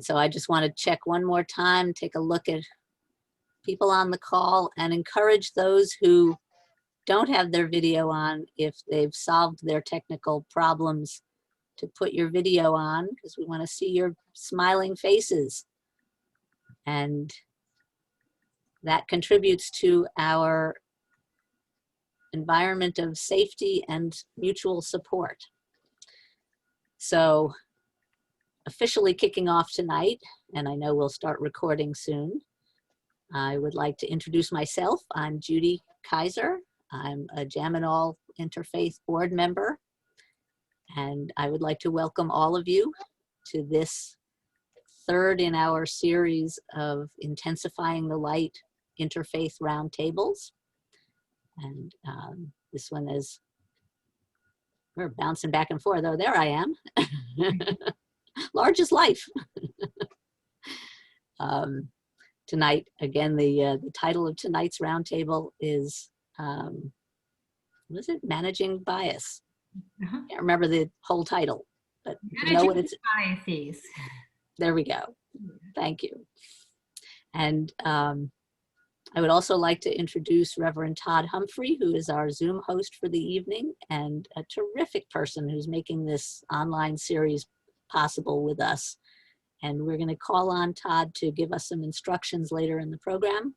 So I just want to check one more time, take a look at people on the call and encourage those who don't have their video on, if they've solved their technical problems, to put your video on, because we want to see your smiling faces. And that contributes to our environment of safety and mutual support. So officially kicking off tonight, and I know we'll start recording soon, I would like to introduce myself. I'm Judy Kaiser. I'm a ALL Interfaith board member, and I would like to welcome all of you to this third in our series of Intensifying the Light Interfaith Roundtables. And this one is, we're bouncing back and forth. Oh, there I am. Large as life. Tonight, again, the title of tonight's roundtable is, what is it? Managing Bias. I can't remember the whole title, but you know what it's. Biases. There we go. Thank you. And I would also like to introduce Reverend Todd Humphrey, who is our Zoom host for the evening and a terrific person who's making this online series possible with us. And we're going to call on Todd to give us some instructions later in the program.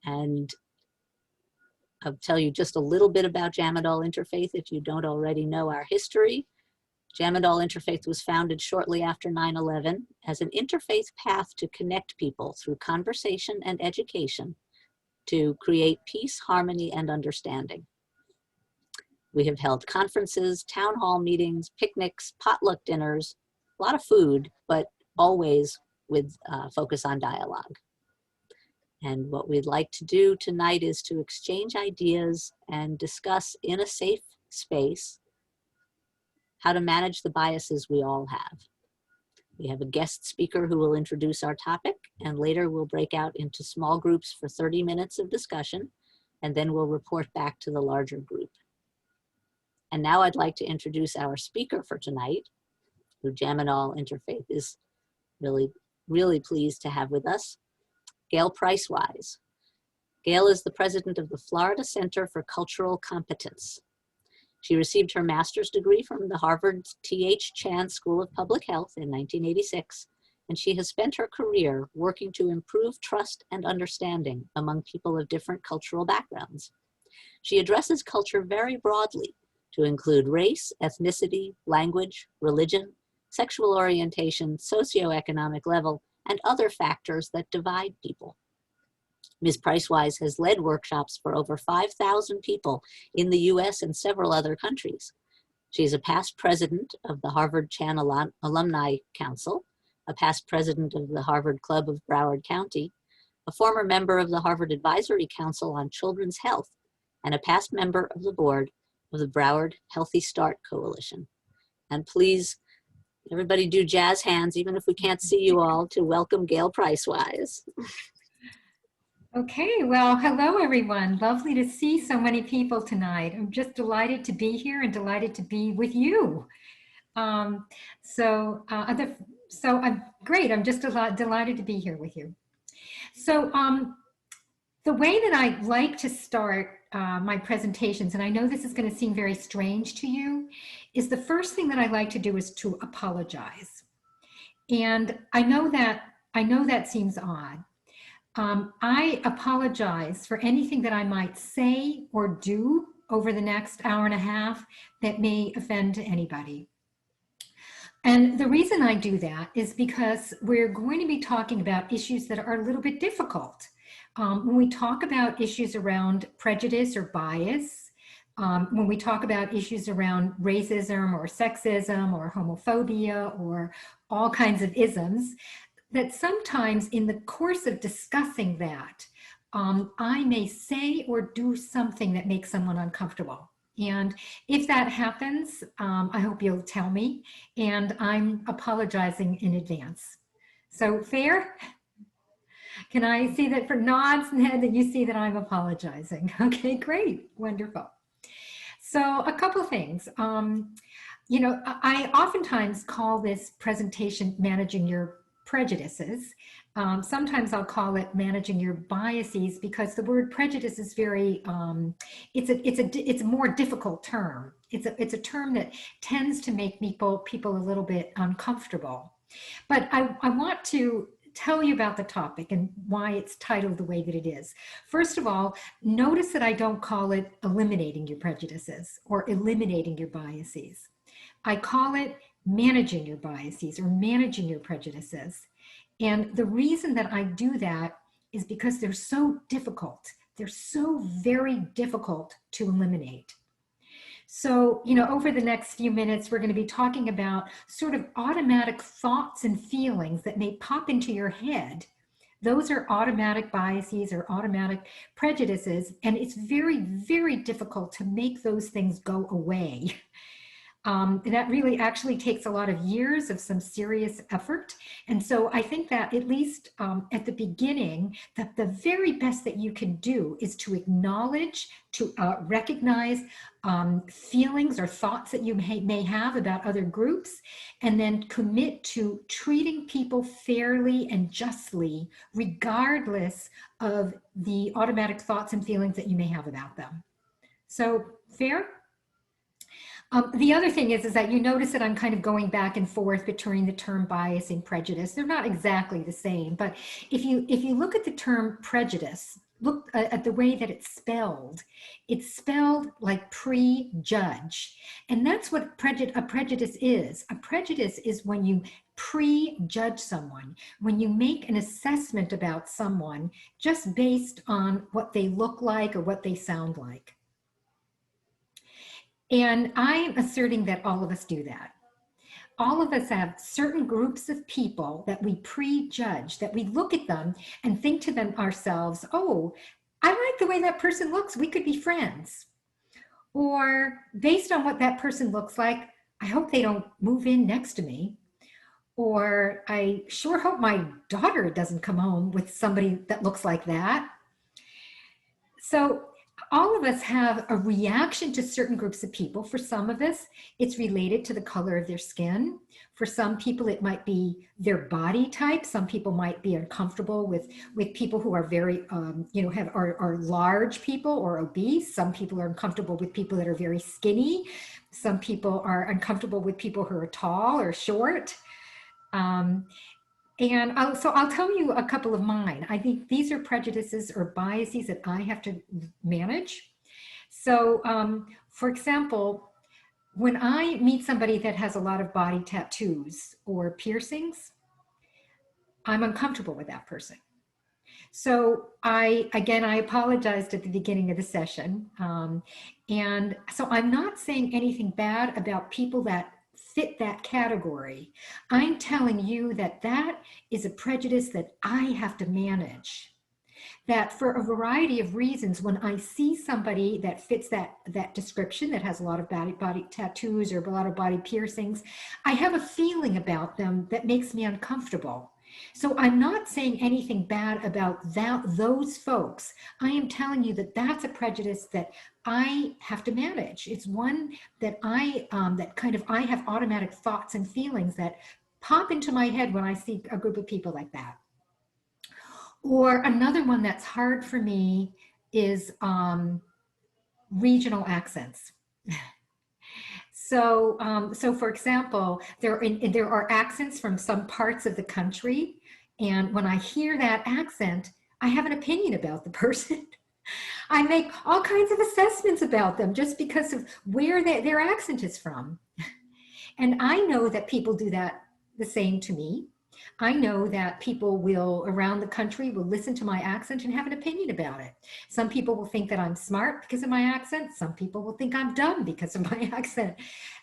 And I'll tell you just a little bit about ALL Interfaith if you don't already know our history. ALL Interfaith was founded shortly after 9/11 as an interfaith path to connect people through conversation and education to create peace, harmony, and understanding. We have held conferences, town hall meetings, picnics, potluck dinners, a lot of food, but always with focus on dialogue. And what we'd like to do tonight is to exchange ideas and discuss in a safe space how to manage the biases we all have. We have a guest speaker who will introduce our topic, and later we'll break out into small groups for 30 minutes of discussion, and then we'll report back to the larger group. And now I'd like to introduce our speaker for tonight, who ALL Interfaith is really, really pleased to have with us, Gail Pricewise. Gail is the president of the Florida Center for Cultural Competence. She received her master's degree from the Harvard T.H. Chan School of Public Health in 1986, and she has spent her career working to improve trust and understanding among people of different cultural backgrounds. She addresses culture very broadly, to include race, ethnicity, language, religion, sexual orientation, socioeconomic level, and other factors that divide people. Ms. Pricewise has led workshops for over 5,000 people in the US and several other countries. She is a past president of the Harvard Chan Alumni Council, a past president of the Harvard Club of Broward County, a former member of the Harvard Advisory Council on Children's Health, and a past member of the board of the Broward Healthy Start Coalition. And please, everybody do jazz hands, even if we can't see you all, to welcome Gail Pricewise. Okay, well, hello everyone. Lovely to see so many people tonight. I'm just delighted to be here and delighted to be with you. I'm great. I'm just delighted to be here with you. So the way that I like to start my presentations, and I know this is going to seem very strange to you, is the first thing that I like to do is to apologize. And I know that seems odd. I apologize for anything that I might say or do over the next hour and a half that may offend anybody. And the reason I do that is because we're going to be talking about issues that are a little bit difficult. When we talk about issues around prejudice or bias, when we talk about issues around racism or sexism or homophobia or all kinds of isms, that sometimes in the course of discussing that, I may say or do something that makes someone uncomfortable. And if that happens, I hope you'll tell me, and I'm apologizing in advance. So fair? Can I see that for nods and head that you see that I'm apologizing? Okay, great, wonderful. So a couple things. you know, I oftentimes call this presentation managing your prejudices. Sometimes I'll call it managing your biases, because the word prejudice is very, it's a more difficult term. It's a term that tends to make people a little bit uncomfortable. But I want to tell you about the topic and why it's titled the way that it is. First of all, notice that I don't call it eliminating your prejudices or eliminating your biases. I call it managing your biases or managing your prejudices. And the reason that I do that is because they're so difficult. They're so very difficult to eliminate. So, you know, over the next few minutes, we're going to be talking about sort of automatic thoughts and feelings that may pop into your head. Those are automatic biases or automatic prejudices, and it's very, very difficult to make those things go away. That really actually takes a lot of years of some serious effort. And so I think that at least at the beginning, that the very best that you can do is to acknowledge, to recognize feelings or thoughts that you may have about other groups, and then commit to treating people fairly and justly, regardless of the automatic thoughts and feelings that you may have about them. So, fair? The other thing is that you notice that I'm kind of going back and forth between the term bias and prejudice. They're not exactly the same, but if you look at the term prejudice, look at the way that it's spelled like prejudge. And that's what a prejudice is. A prejudice is when you prejudge someone, when you make an assessment about someone just based on what they look like or what they sound like. And I am asserting that all of us do that. All of us have certain groups of people that we prejudge, that we look at them and think to them ourselves, oh, I like the way that person looks. We could be friends. Or based on what that person looks like, I hope they don't move in next to me. Or I sure hope my daughter doesn't come home with somebody that looks like that. So all of us have a reaction to certain groups of people. For some of us, it's related to the color of their skin. For some people, it might be their body type. Some people might be uncomfortable with people who are very, are large people or obese. Some people are uncomfortable with people that are very skinny. Some people are uncomfortable with people who are tall or short. And I'll tell you a couple of mine. I think these are prejudices or biases that I have to manage. So, for example, when I meet somebody that has a lot of body tattoos or piercings, I'm uncomfortable with that person. So I apologized at the beginning of the session. And so I'm not saying anything bad about people that fit that category. I'm telling you that that is a prejudice that I have to manage. That for a variety of reasons, when I see somebody that fits that description, that has a lot of body tattoos or a lot of body piercings, I have a feeling about them that makes me uncomfortable. So I'm not saying anything bad about those folks. I am telling you that that's a prejudice that I have to manage. It's one that I have automatic thoughts and feelings that pop into my head when I see a group of people like that. Or another one that's hard for me is regional accents. So for example, there are accents from some parts of the country, and when I hear that accent, I have an opinion about the person. I make all kinds of assessments about them just because of where their accent is from. And I know that people do that the same to me. I know that people around the country will listen to my accent and have an opinion about it. Some people will think that I'm smart because of my accent. Some people will think I'm dumb because of my accent.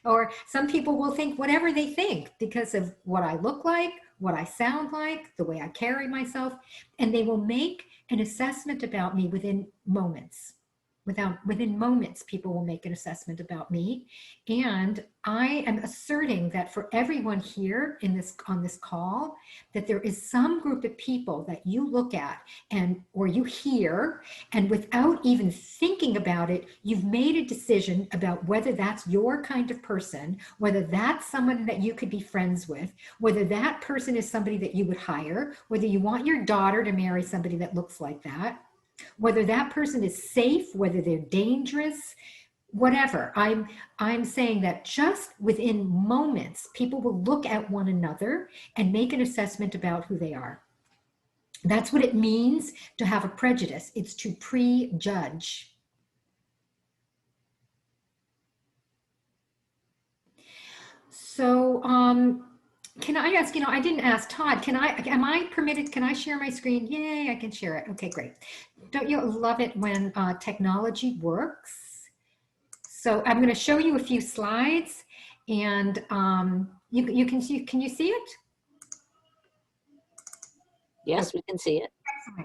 Or some people will think whatever they think because of what I look like, what I sound like, the way I carry myself, and they will make an assessment about me within moments. Within moments, people will make an assessment about me. And I am asserting that for everyone here on this call, that there is some group of people that you look at or you hear, and without even thinking about it, you've made a decision about whether that's your kind of person, whether that's someone that you could be friends with, whether that person is somebody that you would hire, whether you want your daughter to marry somebody that looks like that, whether that person is safe, whether they're dangerous, whatever. I'm saying that just within moments, people will look at one another and make an assessment about who they are. That's what it means to have a prejudice. It's to prejudge. So, can I ask, I didn't ask Todd, am I permitted, can I share my screen? Yay, I can share it. Okay, great. Don't you love it when technology works? So I'm going to show you a few slides, and you can see, can you see it? Yes, we can see it.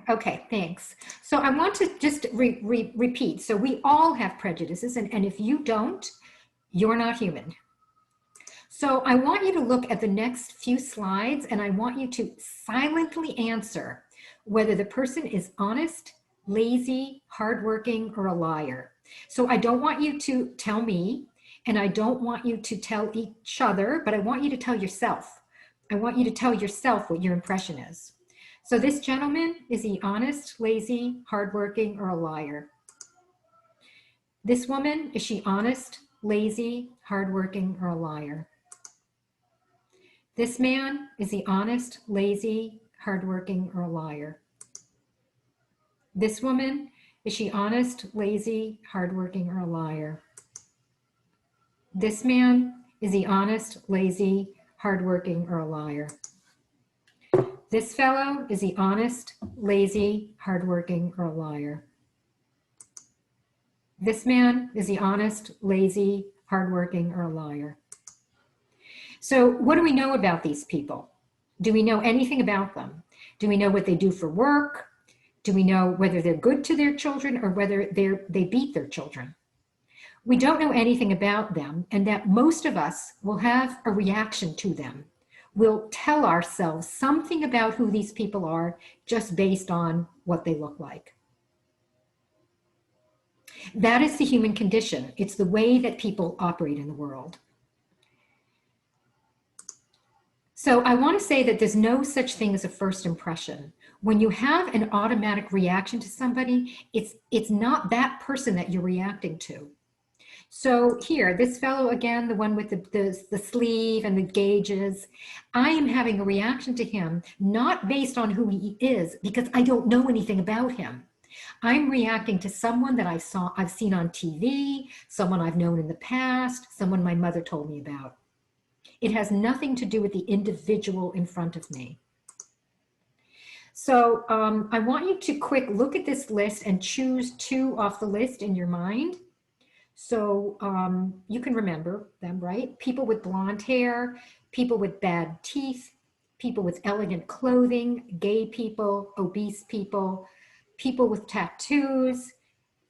Okay, thanks. So I want to just repeat. So we all have prejudices, and if you don't, you're not human. So I want you to look at the next few slides, and I want you to silently answer whether the person is honest, lazy, hardworking, or a liar. So I don't want you to tell me, and I don't want you to tell each other, but I want you to tell yourself. I want you to tell yourself what your impression is. So this gentleman, is he honest, lazy, hardworking, or a liar? This woman, is she honest, lazy, hardworking, or a liar? This man, is he honest, lazy, hardworking, or a liar? This woman, is she honest, lazy, hardworking, or a liar? This man, is he honest, lazy, hardworking, or a liar? This fellow, is he honest, lazy, hardworking, or a liar? This man, is he honest, lazy, hardworking, or a liar? So what do we know about these people? Do we know anything about them? Do we know what they do for work? Do we know whether they're good to their children or whether they beat their children? We don't know anything about them, and that most of us will have a reaction to them. We'll tell ourselves something about who these people are just based on what they look like. That is the human condition. It's the way that people operate in the world. So I want to say that there's no such thing as a first impression. When you have an automatic reaction to somebody, it's not that person that you're reacting to. So here, this fellow again, the one with the sleeve and the gauges, I am having a reaction to him, not based on who he is, because I don't know anything about him. I'm reacting to someone that I've seen on TV, someone I've known in the past, someone my mother told me about. It has nothing to do with the individual in front of me. So I want you to quick look at this list and choose two off the list in your mind. So you can remember them, right? People with blonde hair, people with bad teeth, people with elegant clothing, gay people, obese people, people with tattoos,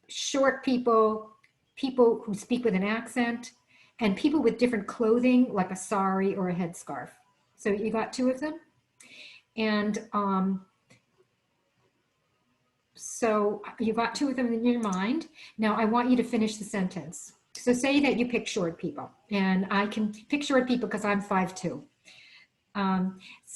short people, people who speak with an accent, and people with different clothing like a sari or a headscarf. So you got two of them? And so you got two of them in your mind. Now I want you to finish the sentence. So say that you pick short people, and I can pick short people because I'm 5'2".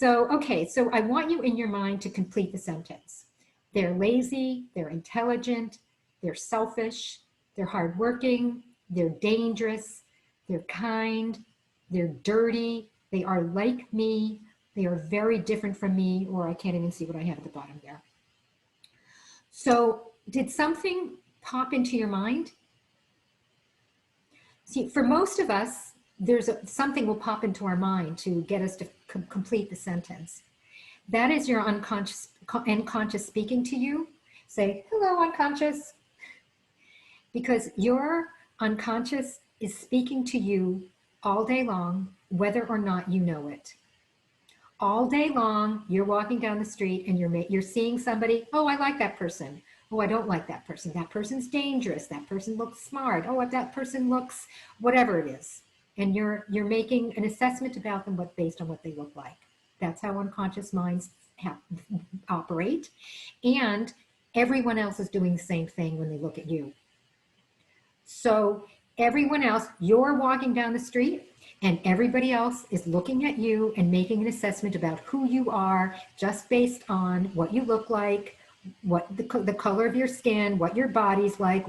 Okay, so I want you in your mind to complete the sentence. They're lazy, they're intelligent, they're selfish, they're hardworking, they're dangerous, they're kind, they're dirty, they are like me, they are very different from me, or I can't even see what I have at the bottom there. So did something pop into your mind? See, for most of us, something will pop into our mind to get us to complete the sentence. That is your unconscious speaking to you. Say, hello, unconscious. Because your unconscious is speaking to you all day long, whether or not you know it. All day long, you're walking down the street and you're seeing somebody, oh, I like that person. Oh, I don't like that person. That person's dangerous. That person looks smart. Oh, that person looks whatever it is. And you're making an assessment about them based on what they look like. That's how unconscious minds operate. And everyone else is doing the same thing when they look at you. So everyone else, you're walking down the street and everybody else is looking at you and making an assessment about who you are just based on what you look like, what the color of your skin, what your body's like,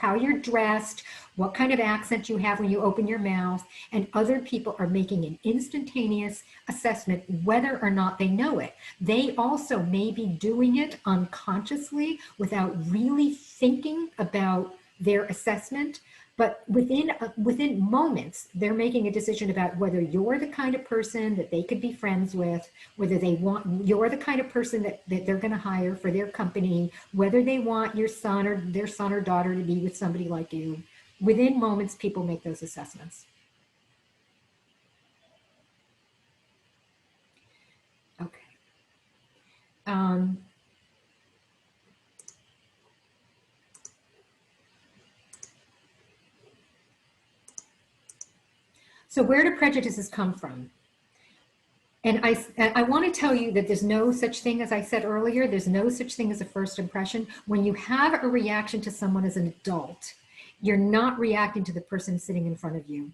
how you're dressed, what kind of accent you have when you open your mouth, and other people are making an instantaneous assessment whether or not they know it. They also may be doing it unconsciously without really thinking about their assessment, but within moments, they're making a decision about whether you're the kind of person that they could be friends with, whether you're the kind of person that they're going to hire for their company, whether they want their son or daughter to be with somebody like you. Within moments, people make those assessments. Okay. So where do prejudices come from? And I want to tell you that there's no such thing, as I said earlier, there's no such thing as a first impression. When you have a reaction to someone as an adult, you're not reacting to the person sitting in front of you.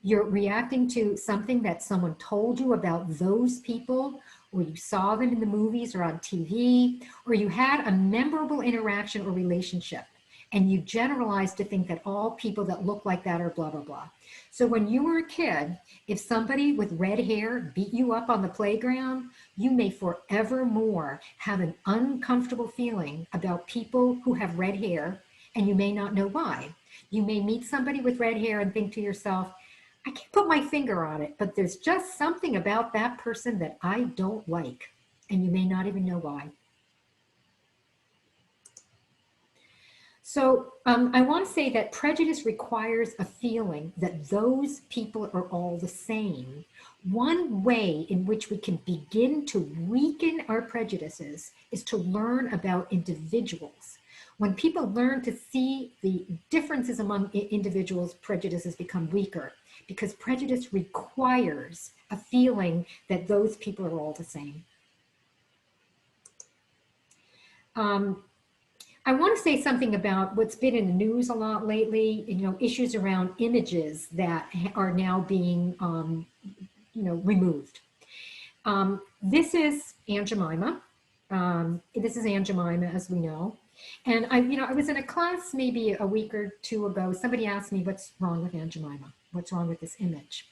You're reacting to something that someone told you about those people, or you saw them in the movies or on TV, or you had a memorable interaction or relationship, and you generalized to think that all people that look like that are blah, blah, blah. So when you were a kid, if somebody with red hair beat you up on the playground, you may forevermore have an uncomfortable feeling about people who have red hair, and you may not know why. You may meet somebody with red hair and think to yourself, I can't put my finger on it, but there's just something about that person that I don't like, and you may not even know why. So I want to say that prejudice requires a feeling that those people are all the same. One way in which we can begin to weaken our prejudices is to learn about individuals. When people learn to see the differences among individuals, prejudices become weaker, because prejudice requires a feeling that those people are all the same. I want to say something about what's been in the news a lot lately, issues around images that are now being, removed. This is Aunt Jemima. This is Aunt Jemima, as we know. And I was in a class maybe a week or two ago. Somebody asked me, what's wrong with Aunt Jemima? What's wrong with this image?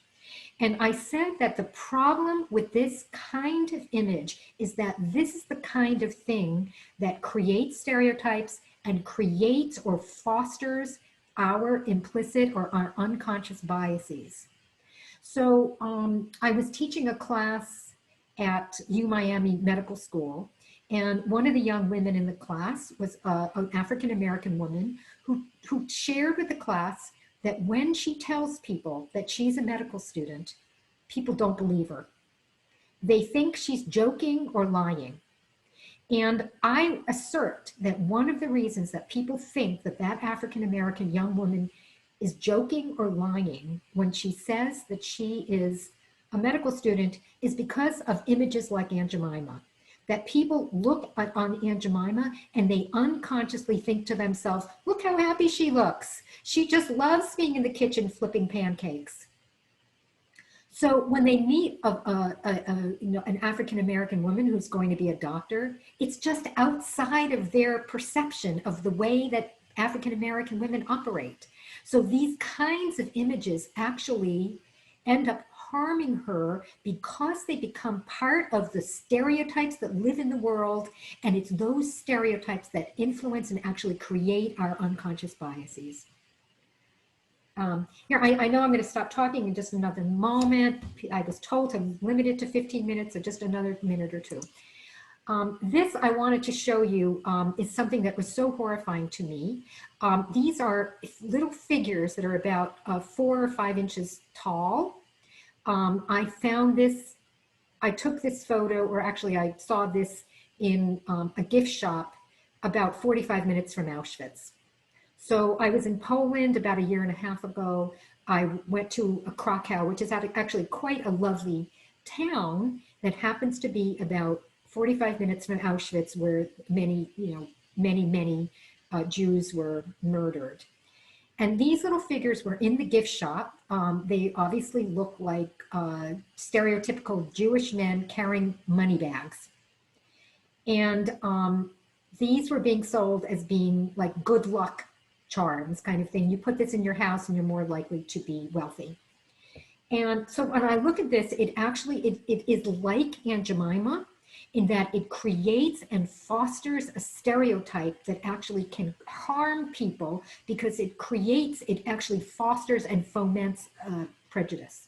And I said that the problem with this kind of image is that this is the kind of thing that creates stereotypes and creates or fosters our implicit or our unconscious biases. So I was teaching a class at UMiami Medical School, and one of the young women in the class was an African-American woman who shared with the class that when she tells people that she's a medical student, people don't believe her. They think she's joking or lying. And I assert that one of the reasons that people think that that African-American young woman is joking or lying when she says that she is a medical student is because of images like Aunt Jemima. That people look on Aunt Jemima and they unconsciously think to themselves, look how happy she looks. She just loves being in the kitchen flipping pancakes. So when they meet an African-American woman who's going to be a doctor, it's just outside of their perception of the way that African-American women operate. So these kinds of images actually end up harming her because they become part of the stereotypes that live in the world, and it's those stereotypes that influence and actually create our unconscious biases. Here, I know I'm going to stop talking in just another moment. I was told to limit it to 15 minutes, so just another minute or two. This I wanted to show you is something that was so horrifying to me. These are little figures that are about 4 or 5 inches tall. I found this, I took this photo, or actually I saw this in a gift shop about 45 minutes from Auschwitz. So I was in Poland about a year and a half ago. I went to Krakow, which is actually quite a lovely town that happens to be about 45 minutes from Auschwitz, where many Jews were murdered. And these little figures were in the gift shop. They obviously look like stereotypical Jewish men carrying money bags. And these were being sold as being like good luck charms kind of thing. You put this in your house and you're more likely to be wealthy. And so when I look at this, it is like Aunt Jemima in that it creates and fosters a stereotype that actually can harm people because it actually fosters and foments prejudice.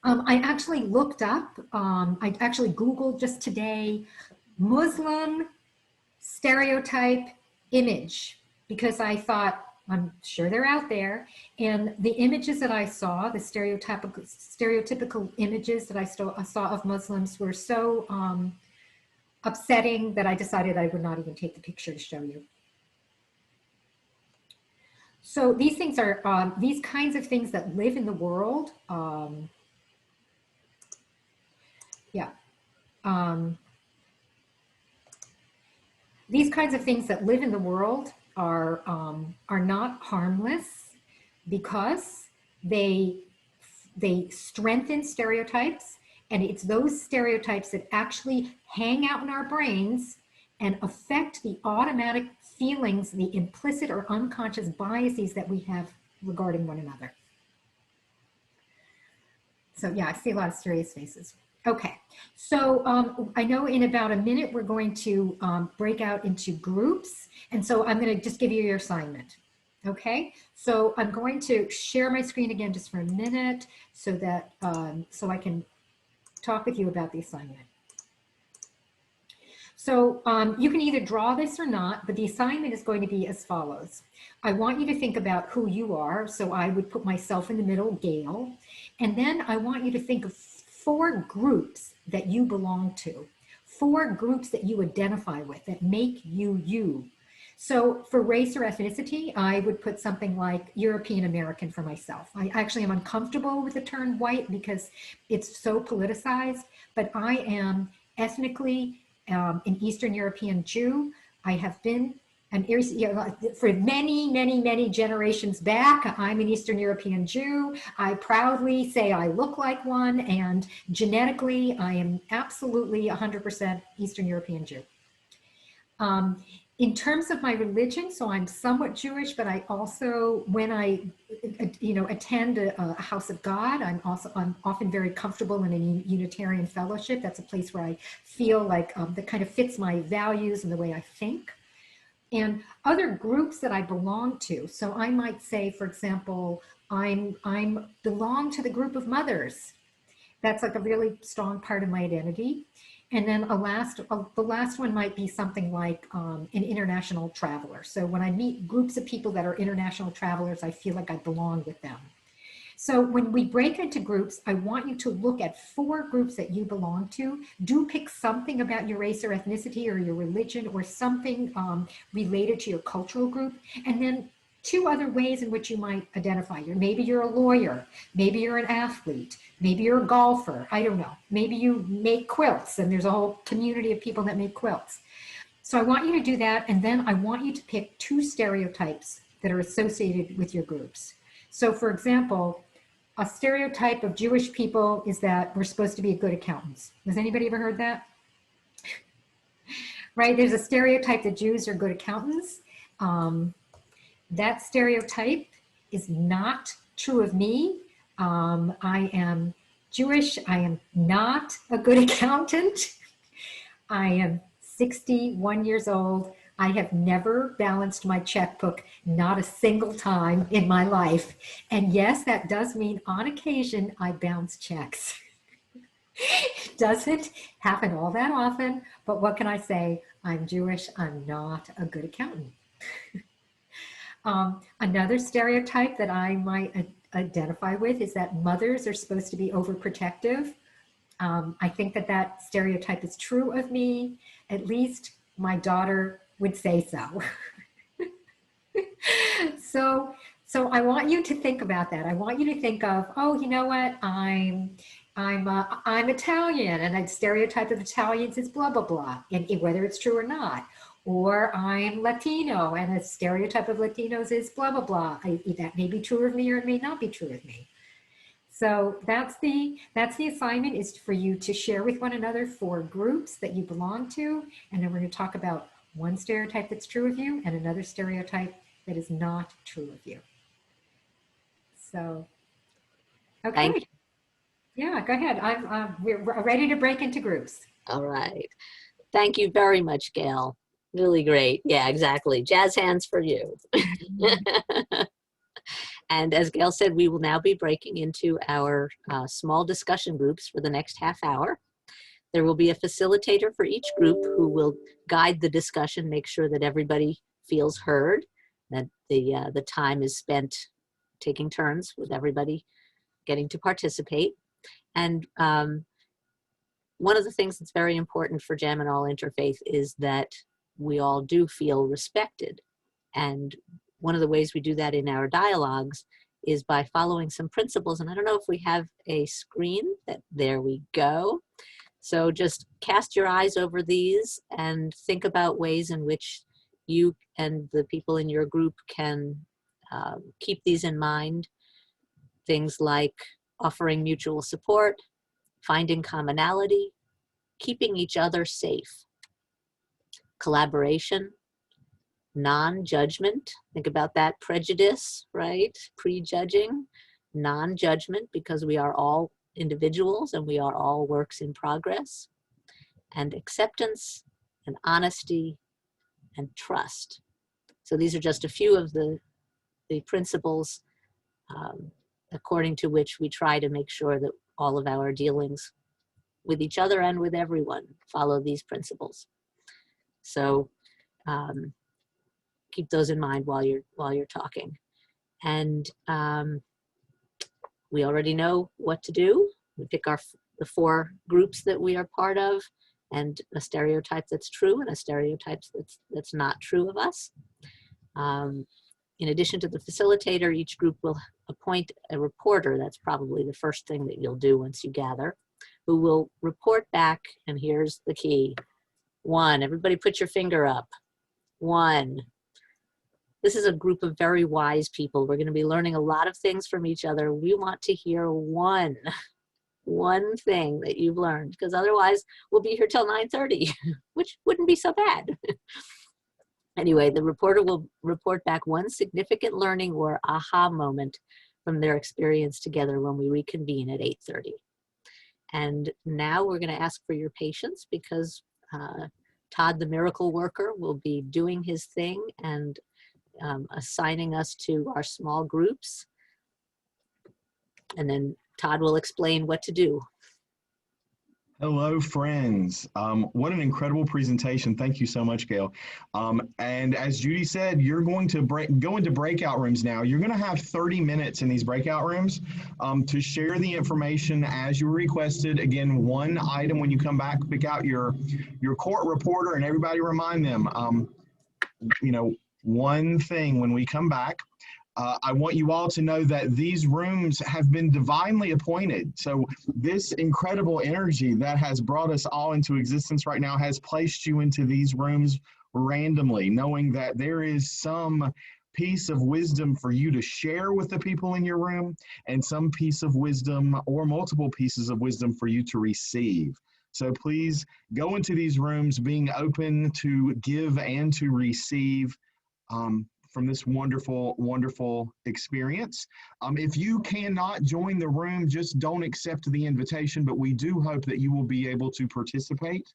I actually looked up, I actually Googled just today, Muslim stereotype image, because I thought, I'm sure they're out there. And the images that I saw, the stereotypical images that I saw of Muslims were so upsetting that I decided I would not even take the picture to show you. So these things are, these kinds of things that live in the world, these kinds of things that live in the world are not harmless because they strengthen stereotypes, and it's those stereotypes that actually hang out in our brains and affect the automatic feelings, the implicit or unconscious biases that we have regarding one another. So yeah, I see a lot of serious faces. Okay, so I know in about a minute we're going to break out into groups, and so I'm going to just give you your assignment. Okay, so I'm going to share my screen again just for a minute so that so I can talk with you about the assignment. So you can either draw this or not, but the assignment is going to be as follows. I want you to think about who you are, so I would put myself in the middle, Gail, and then I want you to think of 4 groups that you belong to, 4 groups that you identify with, that make you you. So for race or ethnicity, I would put something like European American for myself. I actually am uncomfortable with the term white because it's so politicized, but I am ethnically an Eastern European Jew. I have been for many generations back, I'm an Eastern European Jew. I proudly say I look like one, and genetically, I am absolutely 100% Eastern European Jew. In terms of my religion, so I'm somewhat Jewish, but I also, when I, attend a house of God, I'm often very comfortable in a Unitarian fellowship. That's a place where I feel like that kind of fits my values and the way I think. And other groups that I belong to. So I might say, for example, I belong to the group of mothers. That's like a really strong part of my identity. And then the last one might be something like an international traveler. So when I meet groups of people that are international travelers, I feel like I belong with them. So when we break into groups, I want you to look at 4 groups that you belong to. Do pick something about your race or ethnicity or your religion or something related to your cultural group. And then 2 other ways in which you might identify. Maybe you're a lawyer, maybe you're an athlete, maybe you're a golfer, I don't know. Maybe you make quilts and there's a whole community of people that make quilts. So I want you to do that, and then I want you to pick 2 stereotypes that are associated with your groups. So for example, a stereotype of Jewish people is that we're supposed to be good accountants. Has anybody ever heard that? Right, there's a stereotype that Jews are good accountants. That stereotype is not true of me. I am Jewish. I am not a good accountant. I am 61 years old. I have never balanced my checkbook, not a single time in my life. And yes, that does mean on occasion I bounce checks. It doesn't happen all that often, but what can I say? I'm Jewish. I'm not a good accountant. Another stereotype that I might identify with is that mothers are supposed to be overprotective. I think that stereotype is true of me, at least my daughter would say so. So I want you to think about that. I want you to think of, oh, you know what? I'm Italian, and a stereotype of Italians is blah blah blah, and whether it's true or not. Or I'm Latino, and a stereotype of Latinos is blah blah blah. That may be true of me, or it may not be true of me. So that's the assignment, is for you to share with one another 4 groups that you belong to, and then we're going to talk about one stereotype that's true of you and another stereotype that is not true of you. So, okay. Thank you. Yeah, go ahead. We're ready to break into groups. All right. Thank you very much, Gail. Really great. Yeah, exactly. Jazz hands for you. And as Gail said, we will now be breaking into our small discussion groups for the next half hour. There will be a facilitator for each group who will guide the discussion, make sure that everybody feels heard, that the time is spent taking turns with everybody getting to participate. And one of the things that's very important for Jam and All Interfaith is that we all do feel respected. And one of the ways we do that in our dialogues is by following some principles. And I don't know if we have a screen. There we go. So just cast your eyes over these and think about ways in which you and the people in your group can keep these in mind. Things like offering mutual support, finding commonality, keeping each other safe, collaboration, non-judgment. Think about that. Prejudice, right? Prejudging, non-judgment, because we are all individuals and we are all works in progress, and acceptance and honesty and trust. So these are just a few of the principles according to which we try to make sure that all of our dealings with each other and with everyone follow these principles. So keep those in mind while you're talking. And we already know what to do. We pick the 4 groups that we are part of, and a stereotype that's true and a stereotype that's not true of us. In addition to the facilitator, each group will appoint a reporter. That's probably the first thing that you'll do once you gather, who will report back. And here's the key. 1, everybody put your finger up. 1. This is a group of very wise people. We're going to be learning a lot of things from each other. We want to hear one thing that you've learned, because otherwise we'll be here till 9:30, which wouldn't be so bad. Anyway, the reporter will report back one significant learning or aha moment from their experience together when we reconvene at 8:30. And now we're going to ask for your patience, because Todd, the miracle worker, will be doing his thing and assigning us to our small groups. And then Todd will explain what to do. Hello, friends. What an incredible presentation. Thank you so much, Gail. And as Judy said, you're going to go into breakout rooms now. You're going to have 30 minutes in these breakout rooms to share the information as you requested. Again, one item when you come back, pick out your court reporter, and everybody remind them, one thing when we come back. I want you all to know that these rooms have been divinely appointed. So this incredible energy that has brought us all into existence right now has placed you into these rooms randomly, knowing that there is some piece of wisdom for you to share with the people in your room, and some piece of wisdom or multiple pieces of wisdom for you to receive. So please go into these rooms being open to give and to receive from this wonderful, wonderful experience. If you cannot join the room, just don't accept the invitation, but we do hope that you will be able to participate.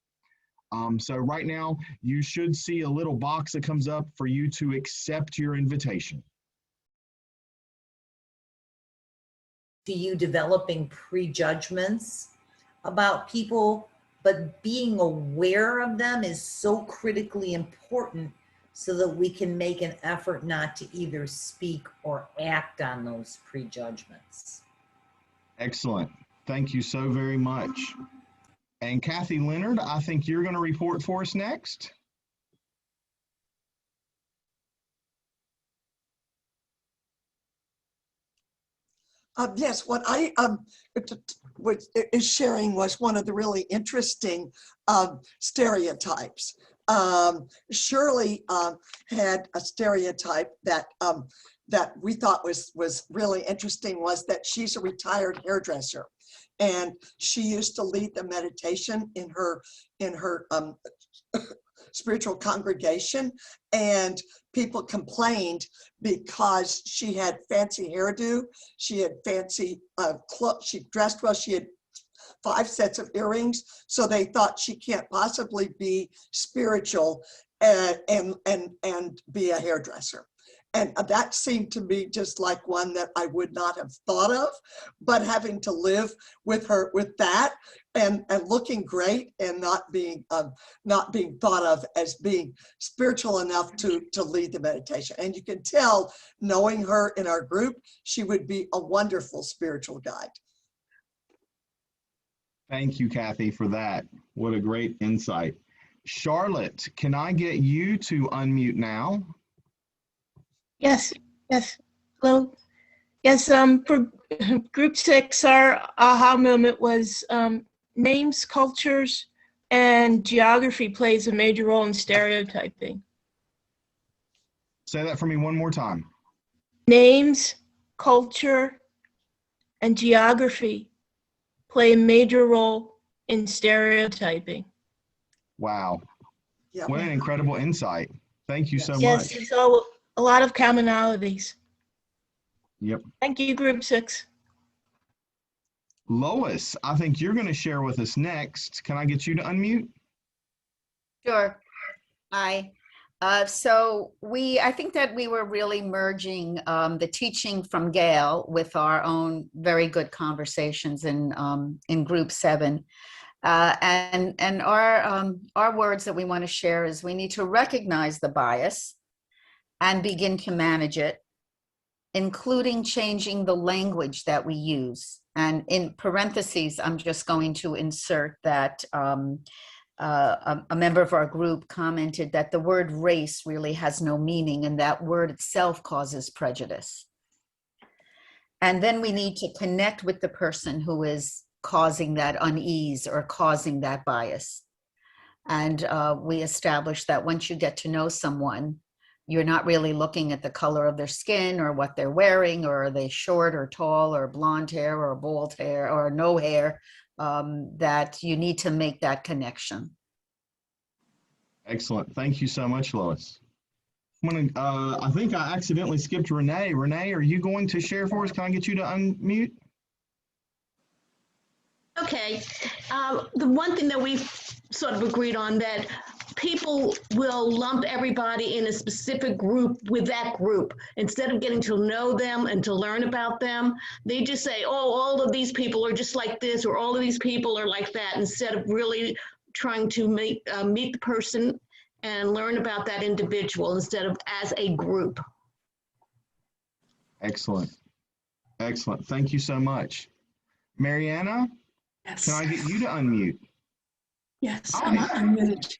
So right now, you should see a little box that comes up for you to accept your invitation. To you developing prejudgments about people, but being aware of them is so critically important, so that we can make an effort not to either speak or act on those prejudgments. Excellent. Thank you so very much. And Kathy Leonard, I think you're going to report for us next. Yes, what I is sharing was one of the really interesting stereotypes. Shirley had a stereotype that that we thought was really interesting, was that she's a retired hairdresser, and she used to lead the meditation in her spiritual congregation, and people complained because she had fancy hairdo, she had fancy clothes, she dressed well, she had 5 sets of earrings, so they thought she can't possibly be spiritual and be a hairdresser. And that seemed to me just like one that I would not have thought of, but having to live with her, with that, and looking great and not being thought of as being spiritual enough to lead the meditation. And you can tell, knowing her in our group, she would be a wonderful spiritual guide. Thank you, Kathy, for that. What a great insight. Charlotte, can I get you to unmute now? Yes, yes. Hello. Yes, for group 6, our aha moment was names, cultures, and geography plays a major role in stereotyping. Say that for me one more time. Names, culture, and geography play a major role in stereotyping. Wow. Yeah. What an incredible insight. Thank you so Yes, much. it's all a lot of commonalities. Yep. Thank you, group 6. Lois, I think you're going to share with us next. Can I get you to unmute? Sure. Hi. I think that we were really merging the teaching from Gail with our own very good conversations in group 7. And our words that we want to share is we need to recognize the bias and begin to manage it, including changing the language that we use. And in parentheses, I'm just going to insert that a member of our group commented that the word race really has no meaning, and that word itself causes prejudice. And then we need to connect with the person who is causing that unease or causing that bias. And we established that once you get to know someone, you're not really looking at the color of their skin or what they're wearing, or are they short or tall or blonde hair or bald hair or no hair, that you need to make that connection. Excellent. Thank you so much, Lois. I think I accidentally skipped Renee. Renee, are you going to share for us? Can I get you to unmute? Okay. The one thing that we've sort of agreed on, that people will lump everybody in a specific group with that group. Instead of getting to know them and to learn about them, they just say, oh, all of these people are just like this, or all of these people are like that, instead of really trying to meet the person and learn about that individual instead of as a group. Excellent. Excellent. Thank you so much. Mariana, Yes. can I get you to unmute? Yes, Hi. I'm unmuted.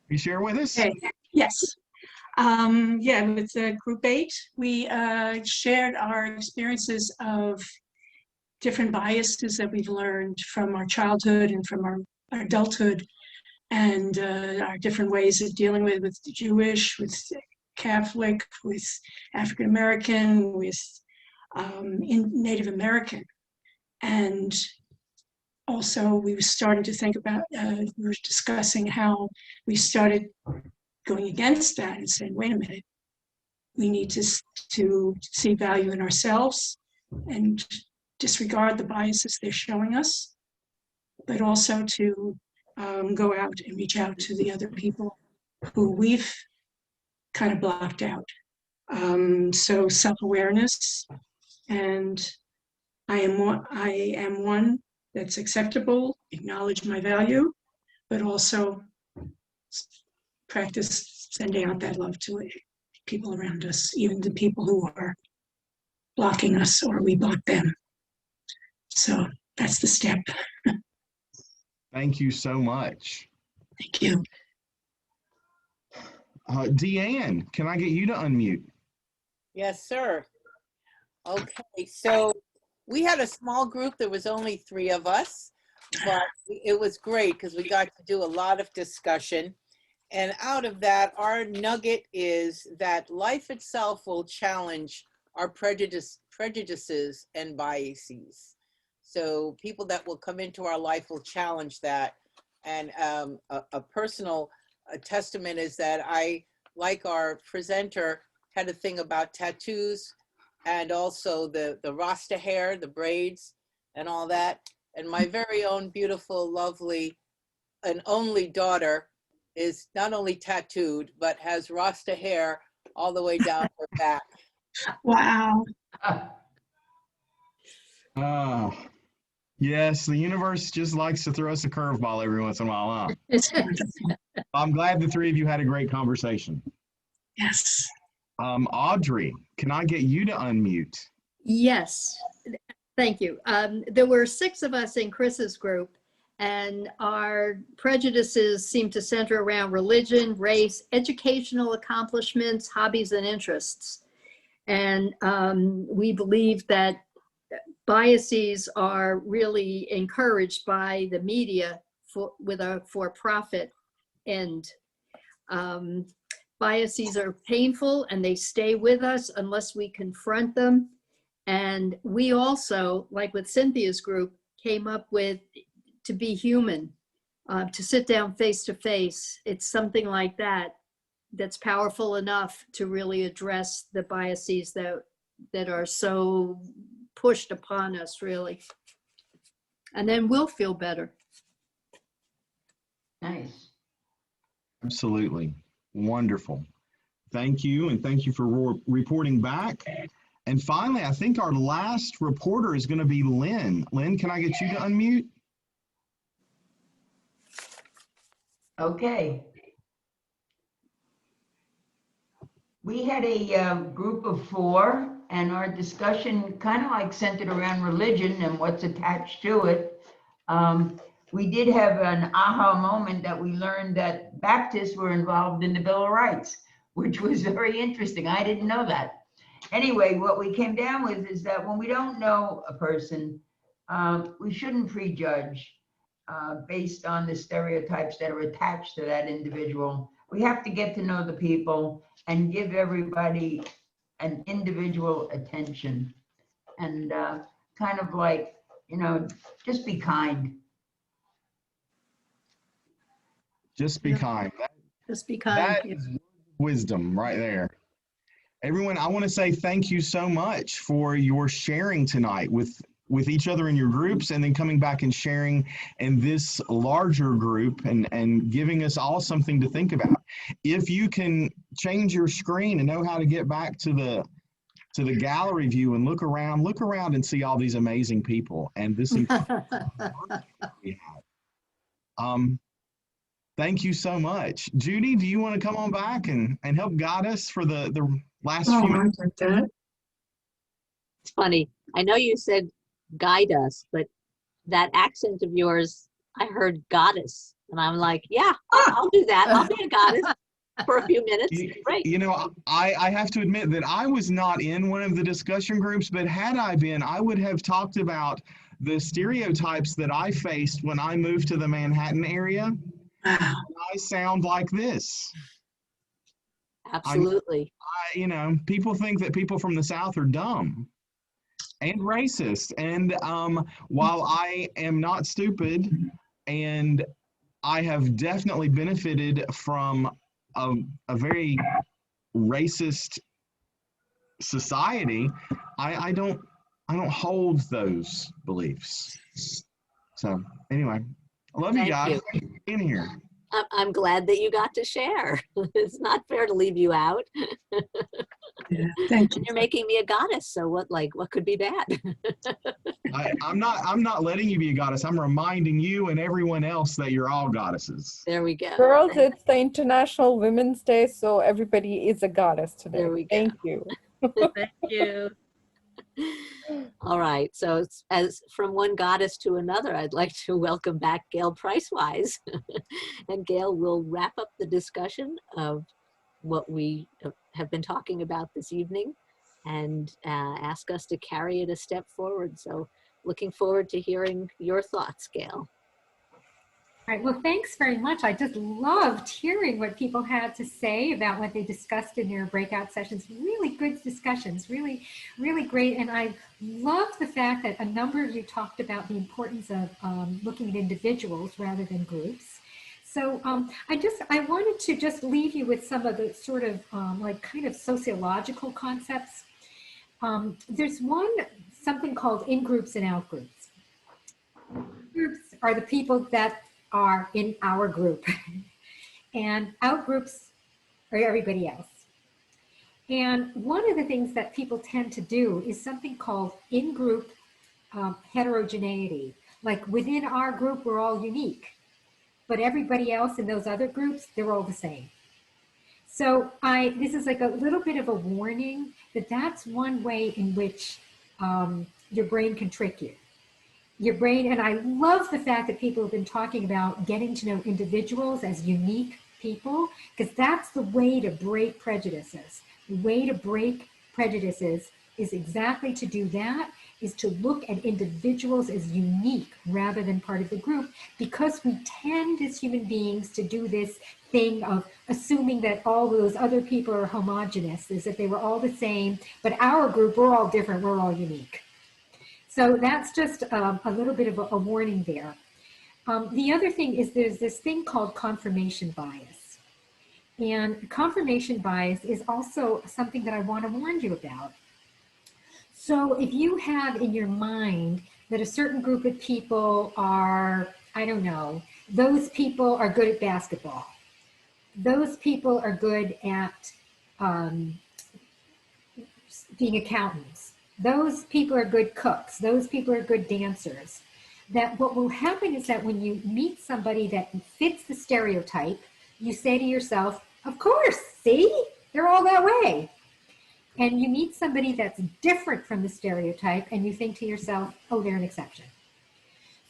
You share with us? Okay. Yes. Yeah, with group 8, we shared our experiences of different biases that we've learned from our childhood and from our adulthood, and our different ways of dealing with the Jewish, with Catholic, with African American, with Native American. And also we were starting to think about, we were discussing how we started going against that and saying, wait a minute, we need to see value in ourselves and disregard the biases they're showing us, but also to go out and reach out to the other people who we've kind of blocked out. So self-awareness, and I am one that's acceptable, acknowledge my value, but also practice sending out that love to people around us, even the people who are blocking us or we block them. So that's the step. Thank you so much. Thank you. Deanne, can I get you to unmute? Yes, sir. Okay, so we had a small group. There was only 3 of us, but it was great because we got to do a lot of discussion. And out of that, our nugget is that life itself will challenge our prejudices and biases. So people that will come into our life will challenge that. And a personal testament is that I, like our presenter, had a thing about tattoos and also the Rasta hair, the braids and all that. And my very own beautiful, lovely, and only daughter is not only tattooed, but has Rasta hair all the way down her back. Wow. Yes, the universe just likes to throw us a curveball every once in a while, huh? I'm glad the 3 of you had a great conversation. Yes. Audrey, can I get you to unmute? Yes, thank you. There were 6 of us in Chris's group, and our prejudices seem to center around religion, race, educational accomplishments, hobbies, and interests. And we believe that biases are really encouraged by the media with a for-profit end. Biases are painful and they stay with us unless we confront them. And we also, like with Cynthia's group, came up with to be human, to sit down face to face. It's something like that that's powerful enough to really address the biases that are so pushed upon us, really. And then we'll feel better. Nice. Absolutely. Wonderful. Thank you, and thank you for reporting back. And finally, I think our last reporter is going to be Lynn. Lynn, can I get you to unmute? Okay. We had a group of 4, and our discussion kind of like centered around religion and what's attached to it. We did have an aha moment that we learned that Baptists were involved in the Bill of Rights, which was very interesting. I didn't know that. Anyway, what we came down with is that when we don't know a person, we shouldn't prejudge based on the stereotypes that are attached to that individual. We have to get to know the people and give everybody an individual attention and kind of like, just be kind. Just be kind. Just be kind. That is wisdom right there. Everyone, I want to say thank you so much for your sharing tonight with each other in your groups, and then coming back and sharing in this larger group and giving us all something to think about. If you can change your screen and know how to get back to the gallery view and look around and see all these amazing people and this incredible we have. Thank you so much. Judy, do you want to come on back and help guide us for the last few minutes? It's funny. I know you said guide us, but that accent of yours, I heard goddess. And I'm like, yeah, I'll do that. I'll be a goddess for a few minutes. Great. I have to admit that I was not in one of the discussion groups, but had I been, I would have talked about the stereotypes that I faced when I moved to the Manhattan area. I sound like this. Absolutely. People think that people from the South are dumb and racist. And while I am not stupid, and I have definitely benefited from a very racist society, I don't hold those beliefs. So anyway, I love you guys. Thank you for being here. I'm glad that you got to share. It's not fair to leave you out. Yeah, thank you. You're making me a goddess, so what could be bad? I'm not letting you be a goddess. I'm reminding you and everyone else that you're all goddesses. There we go. Girls, it's the International Women's Day, so everybody is a goddess today. There we go. Thank you. Thank you. All right, so as from one goddess to another, I'd like to welcome back Gail Pricewise. And Gail will wrap up the discussion of what we have been talking about this evening. and ask us to carry it a step forward. So looking forward to hearing your thoughts, Gail. All right, well, thanks very much. I just loved hearing what people had to say about what they discussed in their breakout sessions. Really good discussions, really, really great. And I love the fact that a number of you talked about the importance of looking at individuals rather than groups. So I wanted to just leave you with some of the sort of like kind of sociological concepts. There's something called in-groups and out-groups. Groups are the people that are in our group, and out groups are everybody else. And one of the things that people tend to do is something called in-group heterogeneity. Like within our group, we're all unique, but everybody else in those other groups, they're all the same. So this is like a little bit of a warning that that's one way in which your brain can trick you. Your brain, and I love the fact that people have been talking about getting to know individuals as unique people, because that's the way to break prejudices. The way to break prejudices is exactly to do that, is to look at individuals as unique rather than part of the group, because we tend as human beings to do this thing of assuming that all those other people are homogenous, as if they were all the same, but our group, we're all different, we're all unique. So that's just a little bit of a warning there. The other thing is there's this thing called confirmation bias. And confirmation bias is also something that I want to warn you about. So if you have in your mind that a certain group of people are, I don't know, those people are good at basketball. Those people are good at being accountants. Those people are good cooks. Those people are good dancers. That what will happen is that when you meet somebody that fits the stereotype, you say to yourself, of course, see, they're all that way. And you meet somebody that's different from the stereotype and you think to yourself, oh, they're an exception.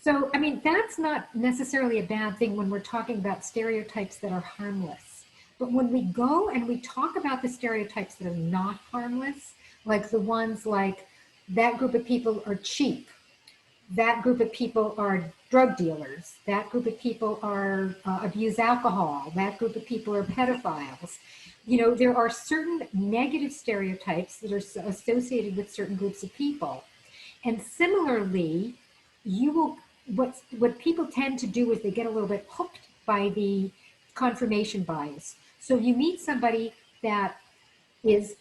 So, I mean, that's not necessarily a bad thing when we're talking about stereotypes that are harmless. But when we go and we talk about the stereotypes that are not harmless, like the ones like that group of people are cheap, that group of people are drug dealers, that group of people are abuse alcohol, that group of people are pedophiles. You know, there are certain negative stereotypes that are associated with certain groups of people. And similarly, what people tend to do is they get a little bit hooked by the confirmation bias. So you meet somebody that is,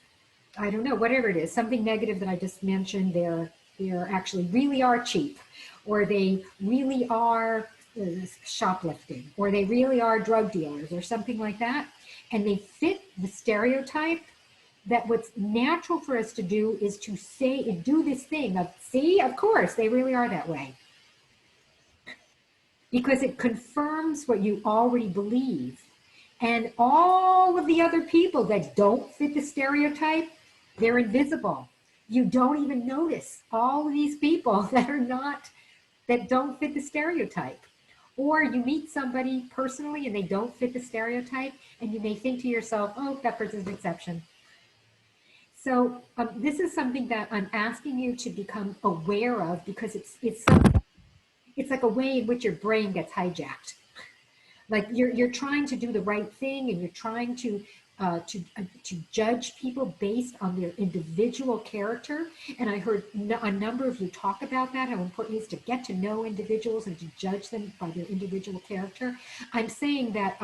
I don't know, whatever it is, something negative that I just mentioned, they're actually really are cheap, or they really are shoplifting, or they really are drug dealers or something like that, and they fit the stereotype, that what's natural for us to do is to say and do this thing of, see, of course, they really are that way. Because it confirms what you already believe. And all of the other people that don't fit the stereotype, they're invisible. You don't even notice all of these people that don't fit the stereotype. Or you meet somebody personally and they don't fit the stereotype, and you may think to yourself, oh, that person's an exception. So this is something that I'm asking you to become aware of, because it's like a way in which your brain gets hijacked. Like you're trying to do the right thing, and you're trying to judge people based on their individual character. And I heard a number of you talk about that, how important it is to get to know individuals and to judge them by their individual character. I'm saying that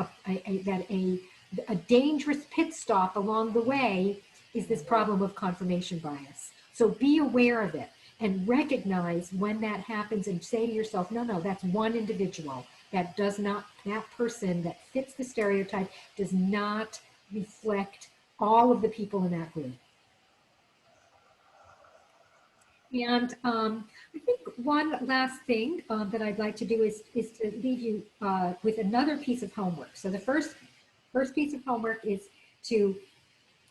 a dangerous pit stop along the way is this problem of confirmation bias. So be aware of it and recognize when that happens, and say to yourself, no, that's one individual. That person that fits the stereotype does not reflect all of the people in that group. And I think one last thing that I'd like to do is to leave you with another piece of homework. So the first piece of homework is to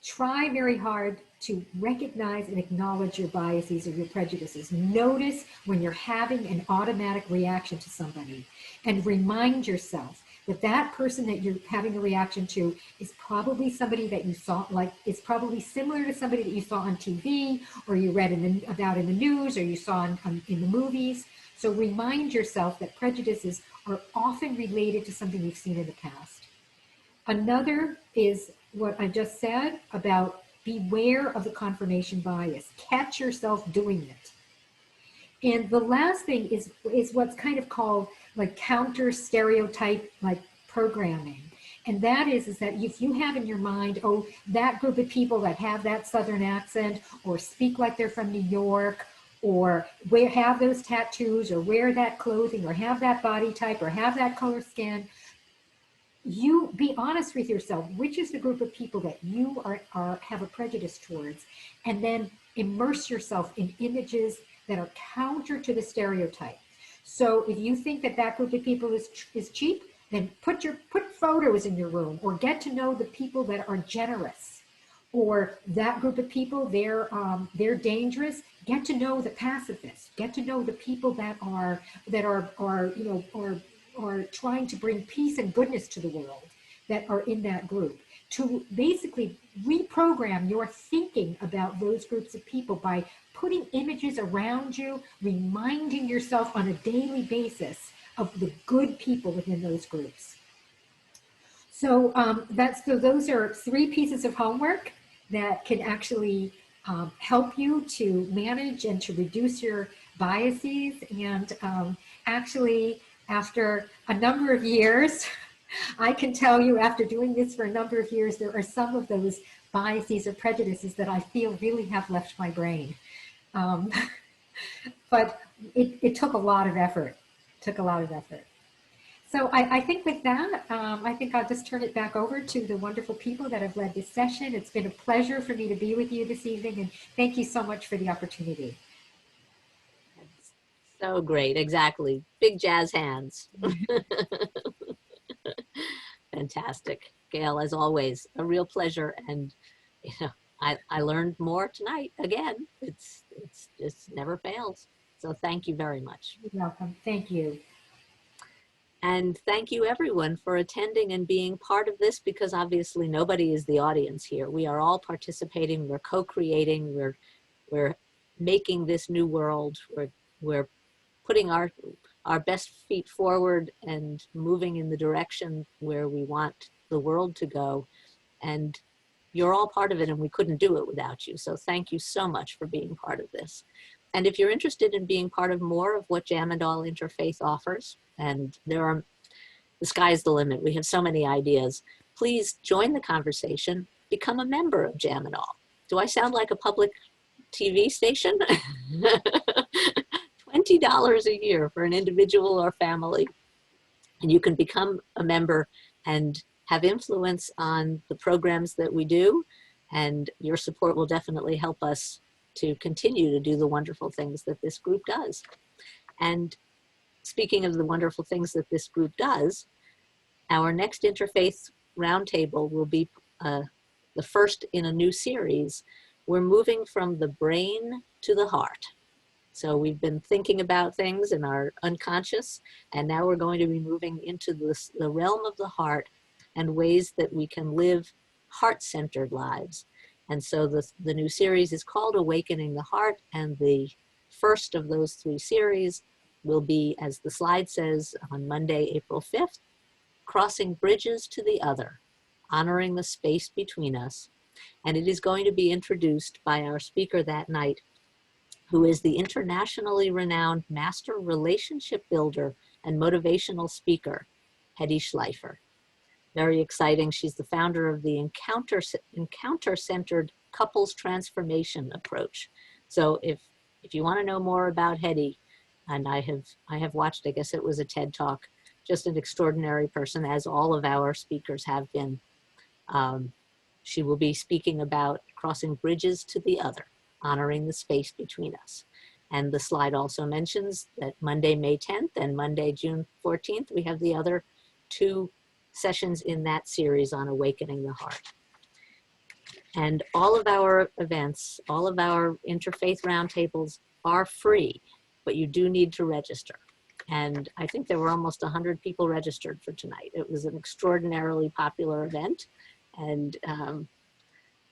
try very hard to recognize and acknowledge your biases or your prejudices. Notice when you're having an automatic reaction to somebody, and remind yourself that person that you're having a reaction to is probably somebody that you saw, like, it's probably similar to somebody that you saw on TV, or you read about in the news, or you saw in the movies. So remind yourself that prejudices are often related to something you've seen in the past. Another is what I just said about beware of the confirmation bias. Catch yourself doing it. And the last thing is what's kind of called like counter stereotype like programming. And that is that if you have in your mind, oh, that group of people that have that Southern accent or speak like they're from New York, or have those tattoos, or wear that clothing, or have that body type, or have that color skin, you be honest with yourself. Which is the group of people that you have a prejudice towards? And then immerse yourself in images that are counter to the stereotype. So if you think that that group of people is cheap, then put photos in your room, or get to know the people that are generous, or that group of people, they're dangerous. Get to know the pacifists. Get to know the people that are trying to bring peace and goodness to the world, that are in that group. To basically reprogram your thinking about those groups of people by putting images around you, reminding yourself on a daily basis of the good people within those groups. So those are 3 pieces of homework that can actually help you to manage and to reduce your biases. And actually, after a number of years, I can tell you, after doing this for a number of years, there are some of those biases or prejudices that I feel really have left my brain. But it took a lot of effort. So I think with that, I think I'll just turn it back over to the wonderful people that have led this session. It's been a pleasure for me to be with you this evening, and thank you so much for the opportunity. That's so great, exactly. Big jazz hands. Fantastic. Gail, as always, a real pleasure. And I learned more tonight again. It's just never fails. So thank you very much. You're welcome. Thank you. And thank you everyone for attending and being part of this, because obviously nobody is the audience here. We are all participating, we're co-creating, we're making this new world, we're putting our best feet forward and moving in the direction where we want the world to go. And you're all part of it, and we couldn't do it without you. So thank you so much for being part of this. And if you're interested in being part of more of what ALL Interfaith offers, and the sky's the limit, we have so many ideas, please join the conversation, become a member of ALL. Do I sound like a public TV station? $20 a year for an individual or family. And you can become a member and have influence on the programs that we do. And your support will definitely help us to continue to do the wonderful things that this group does. And speaking of the wonderful things that this group does, our next Interfaith Roundtable will be the first in a new series. We're moving from the brain to the heart. So we've been thinking about things in our unconscious, and now we're going to be moving into the realm of the heart and ways that we can live heart-centered lives. And so the new series is called Awakening the Heart, and the first of those 3 series will be, as the slide says, on Monday, April 5th, Crossing Bridges to the Other, Honoring the Space Between Us. And it is going to be introduced by our speaker that night, who is the internationally renowned master relationship builder and motivational speaker, Hedy Schleifer. Very exciting. She's the founder of the encounter-centered couples transformation approach. So if you want to know more about Hedy, and I have watched, I guess it was a TED Talk, just an extraordinary person, as all of our speakers have been. She will be speaking about crossing bridges to the other, honoring the space between us. And the slide also mentions that Monday, May 10th and Monday, June 14th, we have the other 2 sessions in that series on Awakening the Heart. And all of our events, all of our Interfaith Roundtables are free, but you do need to register. and I think there were almost 100 people registered for tonight. It was an extraordinarily popular event, and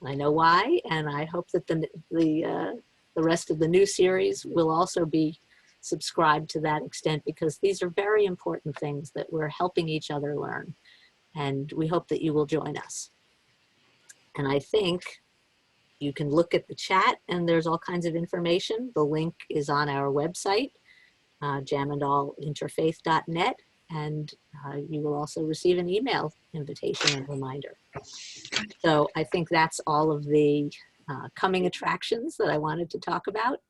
I know why, and I hope that the rest of the new series will also be subscribed to that extent, because these are very important things that we're helping each other learn, and we hope that you will join us. And I think you can look at the chat, and there's all kinds of information. The link is on our website, jamandallinterfaith.net, and you will also receive an email invitation and reminder. So I think that's all of the coming attractions that I wanted to talk about.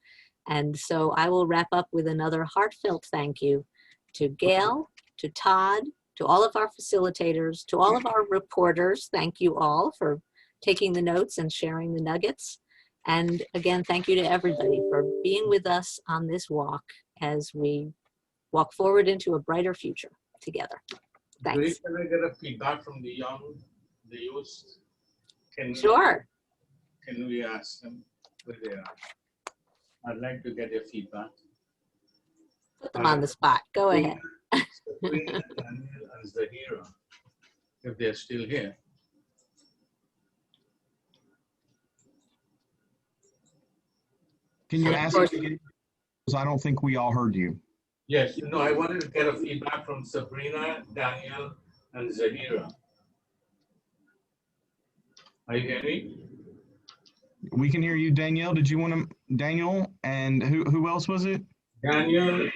And so I will wrap up with another heartfelt thank you to Gail, to Todd, to all of our facilitators, to all of our reporters. Thank you all for taking the notes and sharing the nuggets. And again, thank you to everybody for being with us on this walk as we walk forward into a brighter future together. Thanks. Can I get a feedback from the youth? Sure. Can we ask them where they are? I'd like to get their feedback. Put them on the spot. Go ahead. Sabrina, Daniel, and Zahira, if they're still here. Can you ask us again? Because I don't think we all heard you. Yes, no, I wanted to get a feedback from Sabrina, Daniel, and Zahira. Are you hearing me? We can hear you, Danielle. Did you want to, Daniel, and who else was it? Daniel,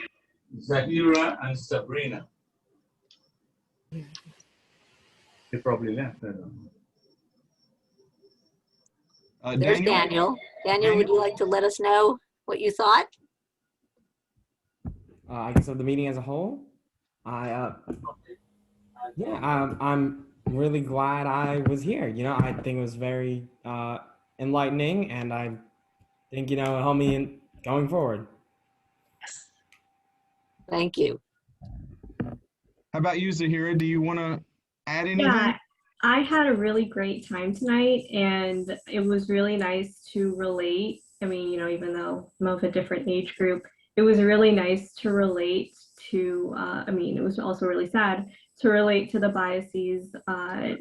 Zahira, and Sabrina. They probably left. I don't know. There's Daniel. Daniel, would you like to let us know what you thought? I guess of the meeting as a whole. I'm really glad I was here. You know, I think it was very enlightening, and I think, you know, it helped me in going forward. Thank you. How about you, Zahira? Do you want to add anything? Yeah, I had a really great time tonight, and it was really nice to relate. I mean, you know, even though I'm of a different age group, it was really nice to relate to, I mean, it was also really sad to relate to the biases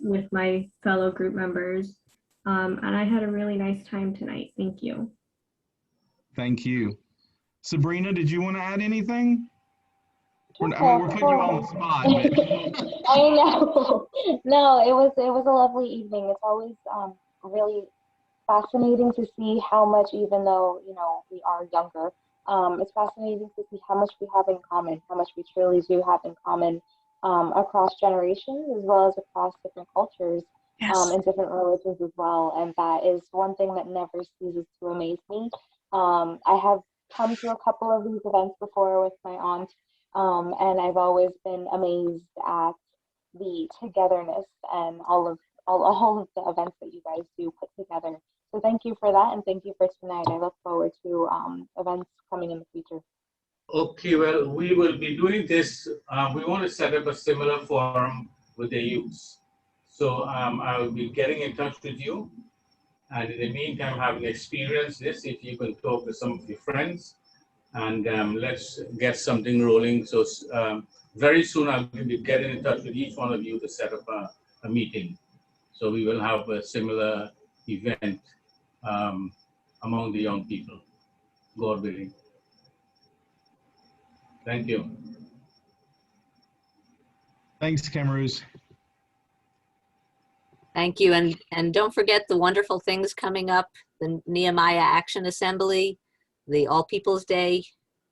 with my fellow group members. And I had a really nice time tonight. Thank you. Thank you. Sabrina, did you want to add anything? I mean, we're putting you on the spot. But... I know. No, it was a lovely evening. It's always really fascinating to see how much, even though, you know, we are younger, it's fascinating to see how much we have in common, how much we truly do have in common across generations, as well as across different cultures. Yes. And different religions as well. And that is one thing that never ceases to amaze me. I have come to a couple of these events before with my aunt, and I've always been amazed at the togetherness and all of the events that you guys do put together. So thank you for that, and thank you for tonight. I look forward to events coming in the future. Okay, well, we will be doing this. We want to set up a similar forum with the youth. So I will be getting in touch with you. And in the meantime, having experienced this, if you can talk to some of your friends, and let's get something rolling. So very soon I'll be getting in touch with each one of you to set up a meeting. So we will have a similar event among the young people, God willing. Thank you. Thanks, Camrose. Thank you. And don't forget the wonderful things coming up, the Nehemiah Action Assembly, the All People's Day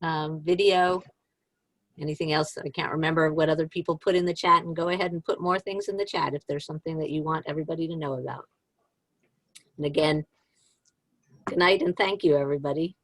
video, anything else. I can't remember what other people put in the chat, and go ahead and put more things in the chat if there's something that you want everybody to know about. And again, good night and thank you, everybody.